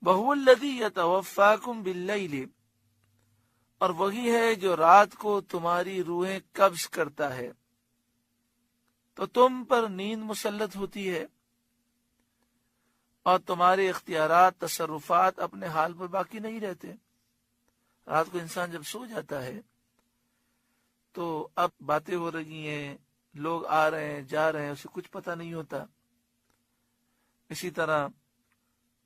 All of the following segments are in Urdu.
وَهُوَ الَّذِي يَتَوَفَّاكُمْ بِاللَّيْلِ، اور وہی ہے جو رات کو تمہاری روحیں قبض کرتا ہے، تو تم پر نیند مسلط ہوتی ہے اور تمہارے اختیارات، تصرفات اپنے حال پر باقی نہیں رہتے۔ رات کو انسان جب سو جاتا ہے تو اب باتیں ہو رہی ہیں، لوگ آ رہے ہیں جا رہے ہیں، اسے کچھ پتہ نہیں ہوتا۔ اسی طرح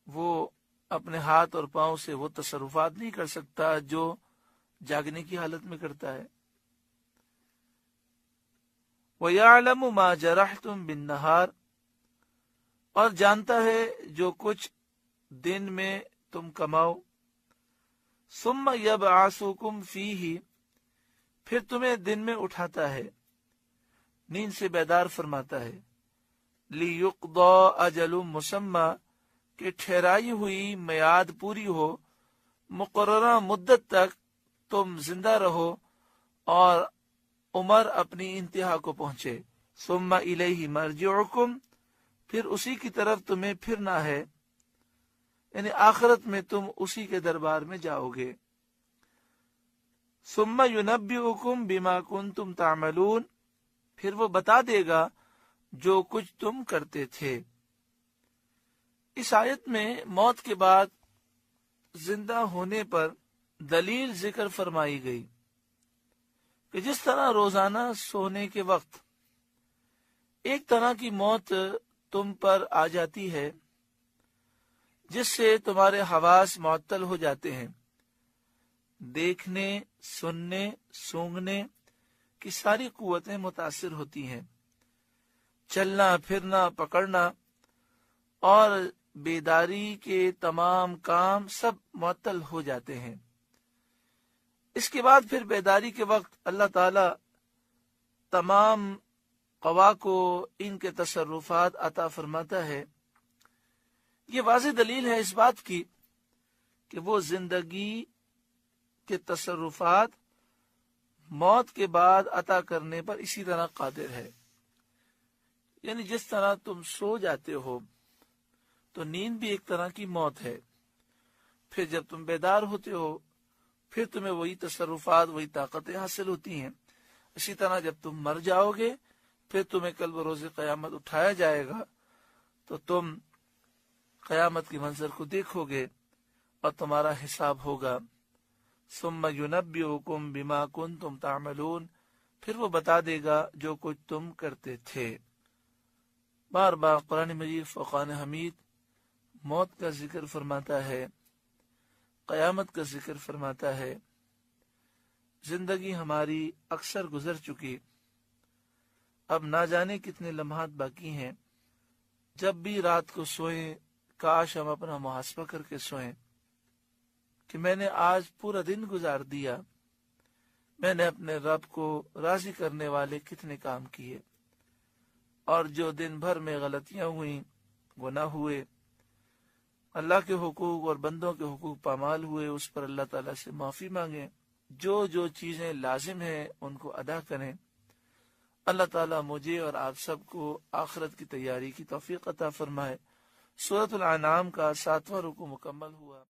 وہ اپنے ہاتھ اور پاؤں سے وہ تصرفات نہیں کر سکتا جو جاگنے کی حالت میں کرتا ہے۔ وَيَعْلَمُ مَا جَرَحْتُمْ بِالنَّهَارِ، اور جانتا ہے جو کچھ دن میں تم کماؤ۔ ثُمَّ يَبْعَثُكُمْ فِيهِ، پھر تمہیں دن میں اٹھاتا ہے، نیند سے بیدار فرماتا ہے۔ لِيُقْضَى أَجَلٌ مُّسَمًّى، کہ ٹھہرائی ہوئی میعاد پوری ہو، مقررہ مدت تک تم زندہ رہو اور عمر اپنی انتہا کو پہنچے۔ ثُمَّ إِلَيْهِ مَرْجِعُكُمْ، پھر اسی کی طرف تمہیں پھرنا ہے، یعنی آخرت میں تم اسی کے دربار میں جاؤ گے۔ ثُمَّ يُنَبِّئُكُمْ بِمَا كُنتُمْ تَعْمَلُونَ، پھر وہ بتا دے گا جو کچھ تم کرتے تھے۔ اس آیت میں موت کے بعد زندہ ہونے پر دلیل ذکر فرمائی گئی کہ جس طرح روزانہ سونے کے وقت ایک طرح کی موت تم پر آ جاتی ہے جس سے تمہارے حواس معطل ہو جاتے ہیں، دیکھنے، سننے، سونگھنے کی ساری قوتیں متاثر ہوتی ہیں، چلنا پھرنا پکڑنا اور بیداری کے تمام کام سب معطل ہو جاتے ہیں۔ اس کے بعد پھر بیداری کے وقت اللہ تعالی تمام قوا کو ان کے تصرفات عطا فرماتا ہے۔ یہ واضح دلیل ہے اس بات کی کہ وہ زندگی کے تصرفات موت کے بعد عطا کرنے پر اسی طرح قادر ہے۔ یعنی جس طرح تم سو جاتے ہو تو نیند بھی ایک طرح کی موت ہے، پھر جب تم بیدار ہوتے ہو پھر تمہیں وہی تصرفات، وہی طاقتیں حاصل ہوتی ہیں۔ اسی طرح جب تم مر جاؤ گے پھر تمہیں کل بروز قیامت اٹھایا جائے گا تو تم قیامت کے منظر کو دیکھو گے اور تمہارا حساب ہوگا۔ ثم ينبئكم بما كنتم تعملون، پھر وہ بتا دے گا جو کچھ تم کرتے تھے۔ بار بار قرآن مجید فقان حمید موت کا ذکر فرماتا ہے، قیامت کا ذکر فرماتا ہے۔ زندگی ہماری اکثر گزر چکی، اب نہ جانے کتنے لمحات باقی ہیں۔ جب بھی رات کو سوئیں کاش ہم اپنا محاسبہ کر کے سوئیں کہ میں نے آج پورا دن گزار دیا، میں نے اپنے رب کو راضی کرنے والے کتنے کام کیے، اور جو دن بھر میں غلطیاں ہوئیں گناہ ہوئے، اللہ کے حقوق اور بندوں کے حقوق پامال ہوئے، اس پر اللہ تعالیٰ سے معافی مانگیں، جو چیزیں لازم ہیں ان کو ادا کریں۔ اللہ تعالیٰ مجھے اور آپ سب کو آخرت کی تیاری کی توفیق عطا فرمائے۔ سورۃ الانعام کا 7واں رکوع مکمل ہوا۔